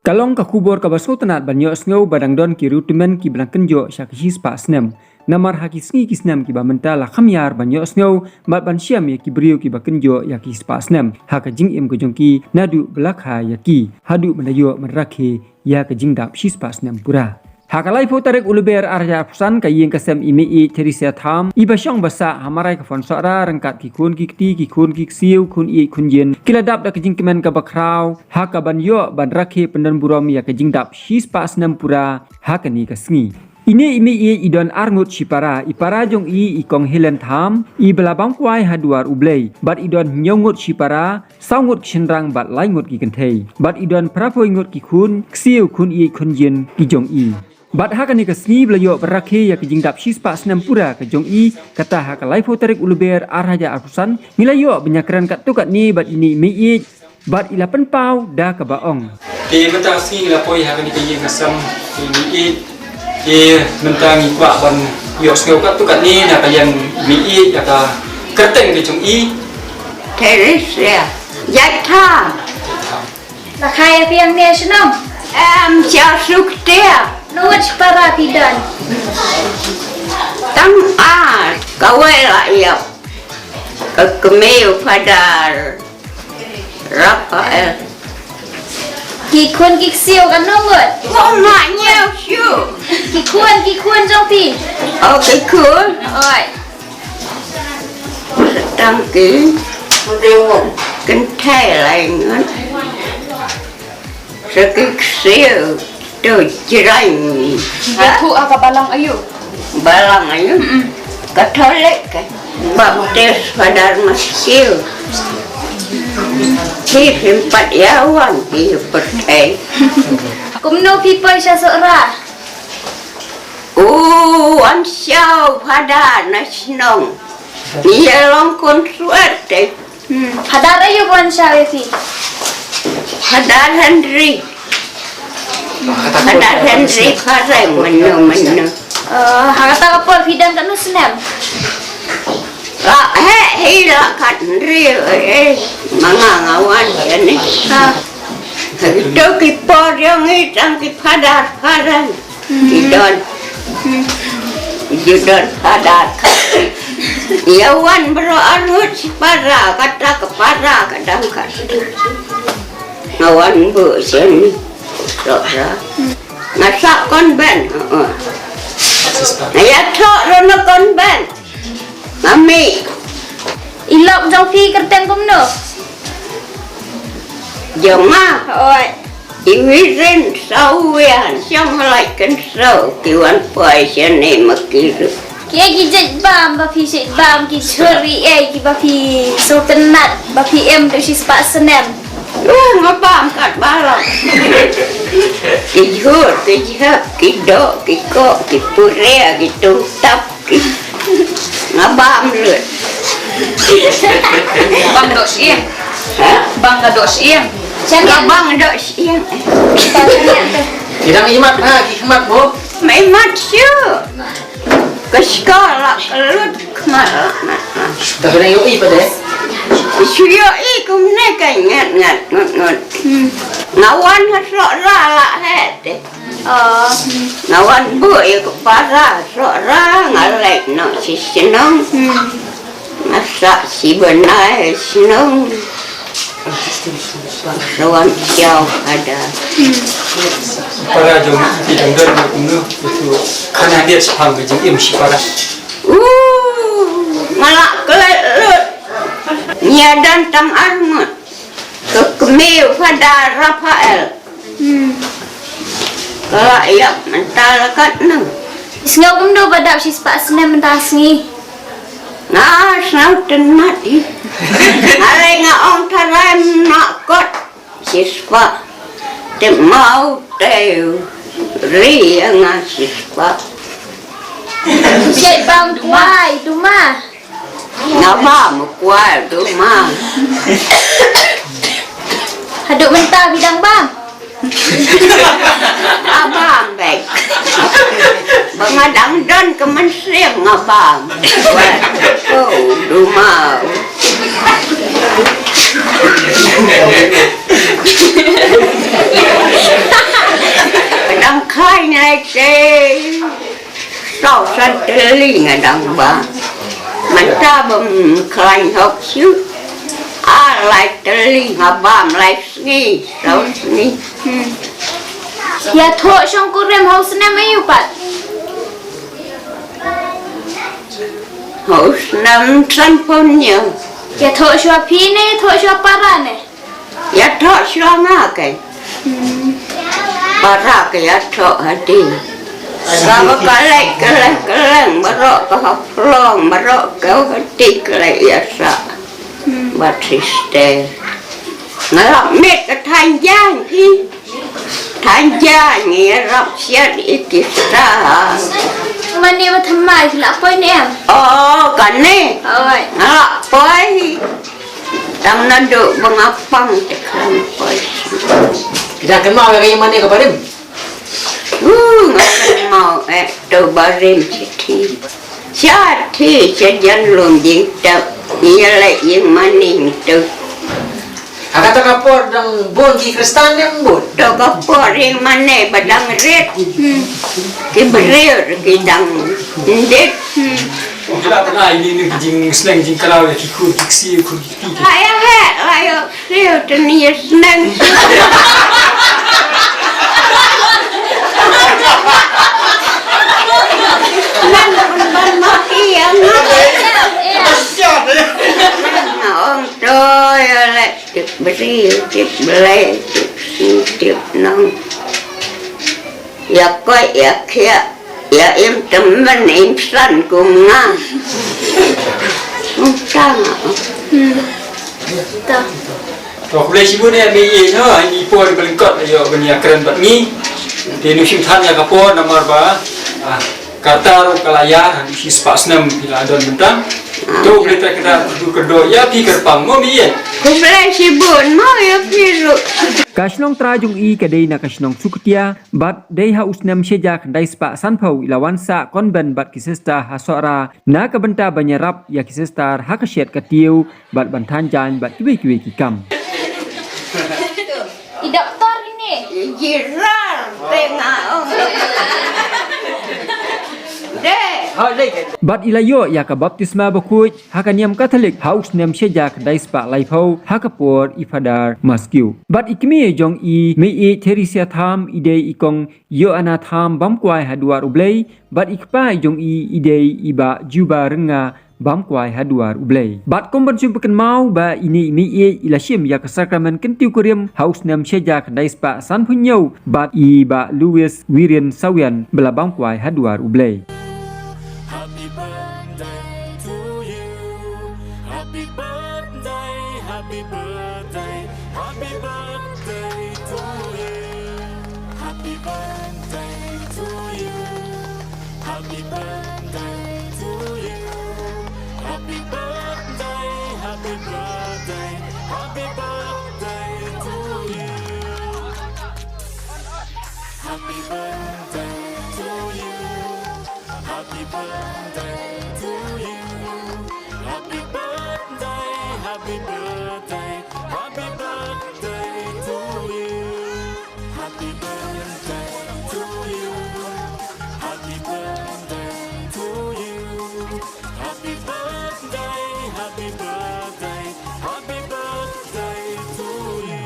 Kalong ka kubur ka baso tanat banyo sngo badang don ki rutumen ki blanken jo syak his pa snem. Namar haki sngi ki snem ki ba mentala khamyar banyo sngo mat ban siam ya ki brio ki ba kenjo ya ki spa snem. Ha ka jing im ko jongki nadu belakha ya ki hadu menayo merakhe ya ka jing dap his pa snem pura. Hakalai fotarek uluber arja pusan ka yeng kasem imi terisia tham iba syong basa hamarai ka fon sora rengkat ki kun ki kti ki kun ki siu kun i kun yen kiladap da kejing kemen ka bakrau ha ka ban yo ban rakhe pendan burom ya kejing dap his pas nam pura ha ka ni ka sngi ini imi idon arngut sipara ipara jong ikong helen tham i belabang kwai haduar ublei bat idon nyongut sipara saungut chenrang bat laingut ki kentei bat idon prapoi ngut ki kun siu kun i kun yen ki jong Bat hakani ka sngi blayo berakhe ya kejing dap shispa senam pura ke jong kata haka laifo tarik uluber arhaja arpusan milayo benyakran kat tu kat ni bat ini mei bat ila penpau da ka baong. Di mentang sngi la poi hakani ka yeng asam mei mentang ikwa ban yo sngo kat tu kat ni na ka yang mei ya ka kerteng ke jong Teresa ya tham là khai piang ne snom em chào suk tia nuốt para pidan tăng kau lại ya 𝗥𝗞𝗛𝗚 kỳ khuôn siêuกันน้องเงิน không mà nhiều siêu kỳ khuôn trong phi cái khuôn ơi đăng ký kinh thế lại ngắn sẽ cái siêu tôi chỉ rành thu apa balang ayu Katolik baptis pada masjid si simpat yawan di pertai kumno people sa sora an siau pada nasional dia long konsuat hadar ayu kon sa fi pada Henry parai mana hakata kapor pidan kan snam hila kat Henry mga ngawan yan itu kipor yang itang kipadar idon padar yawan bro arut para kata kepara kadang ngawan bu sini Rora ngasak kon ben ya thok rono kon ben mami ilok trong phi kerteng kumno joma oi iwirin sawian siang lại kan sau kiwan pai sini makiru kia gijat bam ba phi sit bam ki churi ki ba phi sultanat ba phi em tu si spa senem ngapam kat balak kijur kijap kido kiko kipurea kitutap ngabam lut bang dok siang bang dok siang ngabang dok siang Kidang imat hikmat bo mai mat syu ke sekolah lut kemana dah kena yo pada Suyo ikum neka ngat ngawan hasok lah hete ngawan bu ya kepara sok ra ngalek no si senong masak si benai senong rawan jauh ada para jong kidang don kumno itu kana dia sepang ke jeng si para malak kelut nyadan tang armut 𝗥𝗞𝗛𝗚 kalau ya mental kat nang sngo kumno badap si spa senem mentang sngi sang tenat are ngaong taram nak kot siswa te mau te ri nga siswa Cek bang kuai tu mah ngapa mu kuai tu mah haduk mentah bidang bang abang baik mengadang dan kemensiang abang rumah like say sau sân tê li ngài đồng bà mình ta bầm khai học xíu like tê li ngà bàm like nghi sau nghi ya thọ xong cô rem house nem ayu pat hậu năm sân phong nhiều ya thọ shwa phi ne thọ shwa para ne ya thọ xóa ngã cái bà ra cái ya thọ hả đi và có cái lại mà rõ có học long mà rõ kéo hả đi cái lại ya sợ bà triste ngài học mệt cái thành gia thì thành gia nghe rộng xe đi kịp ra mani ba thamai khla poi ne am cả nè oi poi tam na do bang apang te kan poi Kita kenal yang mana ke barim? ngakan mau tu barim thì jangan lum jing tak ia lai yang maning tu Kata kapor dang bon ki Kristan yang bon. tu kapor yang mana badang red ki berir ki dang det Kita tengah ini jing senang jing kalau kikut kiksi kiki. Laya siu tu ni senang ban mati yang ông trời lại tiếp beri tiếp beli tiếp nong ya coi ya kia ya em tấm bên em sẵn cùng nga không trang ta Kalau boleh sibuk ni ambil no, ini pun berlengkap ayo banyak keren batni. Di nusim tanya kapor nomor ba. Kata kalaya di spas 6 bila don bentang. Tu boleh tak kita kedua ya pi kerpang mo biye. Kau boleh sibuk mau ya piru Kashnong trajung i kadai na kashnong sukutia bat dei ha usnam shejak dai spa sanpau ilawan sa konben bat kisesta hasora na kabenta banyarap ya kisestar hakashet katiu bat bantan jan bat kiwe kikam. I doktor ini jiran tengah ông deh Bat ilayo ya ka baptisma bakut hakaniam Katolik haus nem shejak dai spa laipau hakapor ifadar maskiu. Bat ikmi jong i mei Teresa tham ide ikong yo ana tham bamkwai haduar ublei bat ikpai jong i ide iba juba renga bamkwai haduar ublei. Bat komban jumpakan mau ba ini mei ilashim ya ka sakramen kentiu kuriam haus nem shejak dai spa san punyau bat i ba Louis Wirian Sawian bela bamkwai haduar ublei. Happy birthday to you. Happy birthday, happy birthday, happy birthday to you. Happy birthday to you. Happy birthday to you. Happy birthday, happy birthday, happy birthday to you. Happy birthday to you. Happy birthday to you. Happy birthday, happy birthday, happy birthday to you. Happy birthday to you. Happy birthday to you. Happy birthday, happy birthday, happy birthday to you.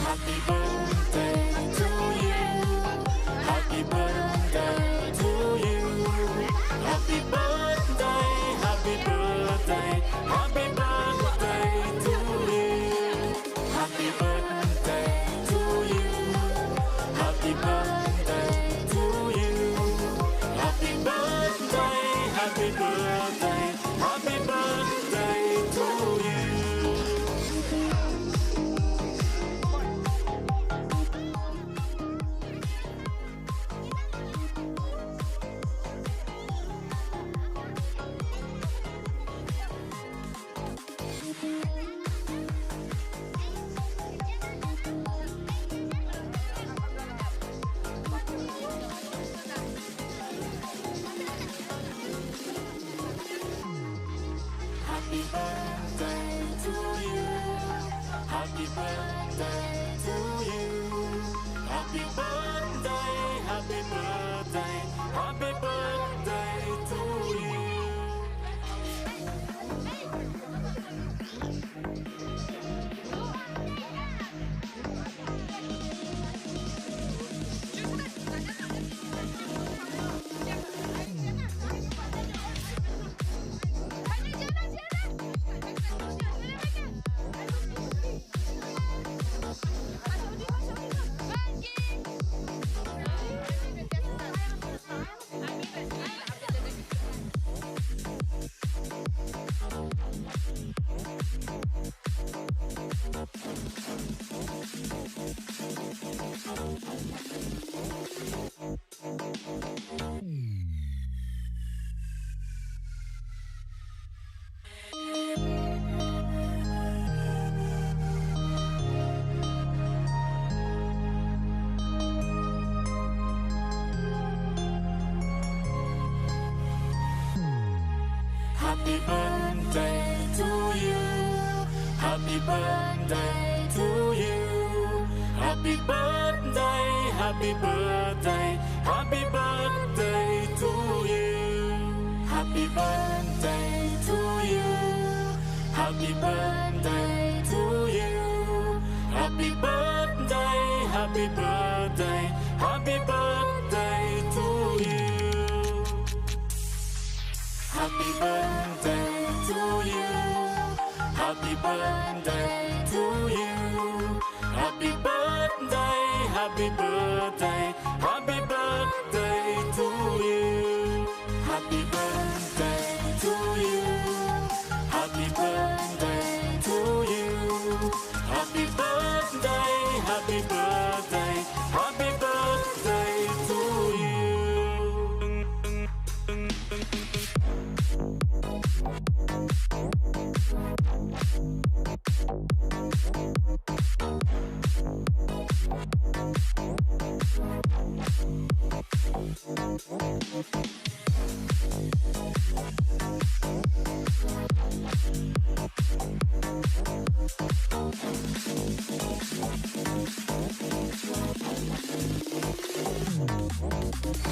Happy birthday to you. Happy birthday to you. Happy birthday, happy birthday, happy birthday to you. Happy birthday to you. Happy birthday to you. Happy birthday, happy birthday, happy birthday to you. Happy birthday to you. Happy birthday to you. Happy birthday, happy birthday, happy birthday to you. Happy birthday to you. Happy birthday to you. Happy birthday, happy birthday, happy birthday to you. Happy birthday to you. Happy birthday to you. Happy birthday, happy birthday, happy birthday to you. Happy birthday to you. Happy birthday to you. Happy birthday, happy birthday, happy birthday to you. Happy birthday to you. Happy birthday to you. Happy birthday, happy birthday, happy birthday to you.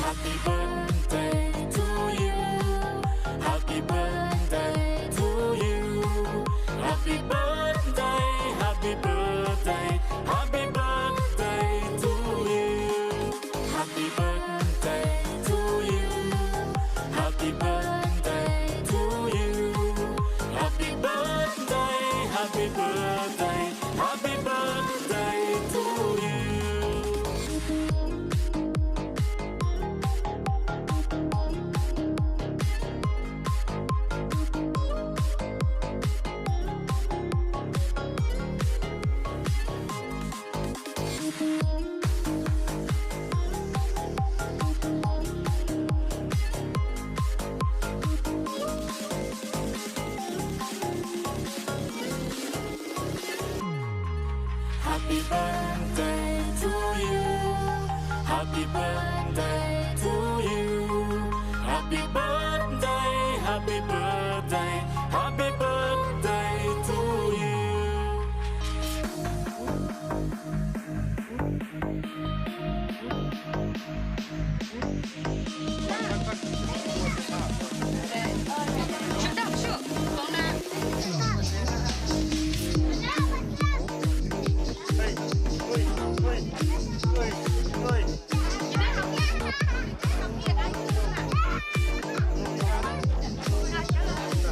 Happy birthday to you. Happy birthday to you. Happy birthday, happy birthday, happy birthday to you. Happy birthday to you. Happy birthday to you. Happy birthday, happy birthday, happy birthday to you. Happy birthday to you. Happy birthday to you. Happy birthday, happy birthday, happy birthday to you.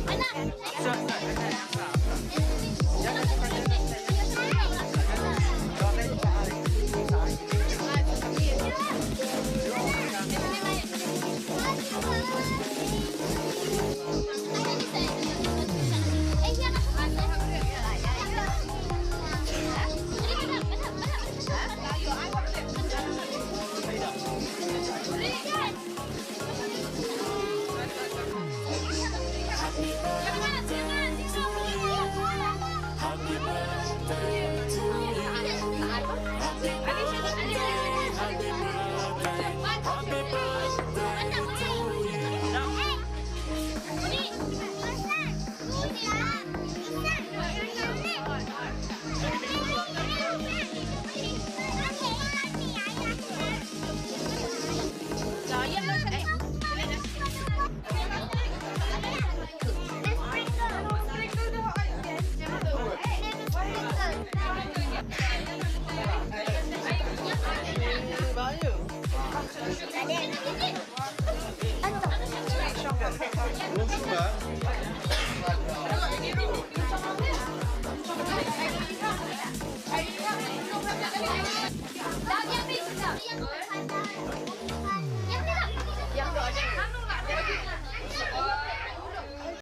Anak Yang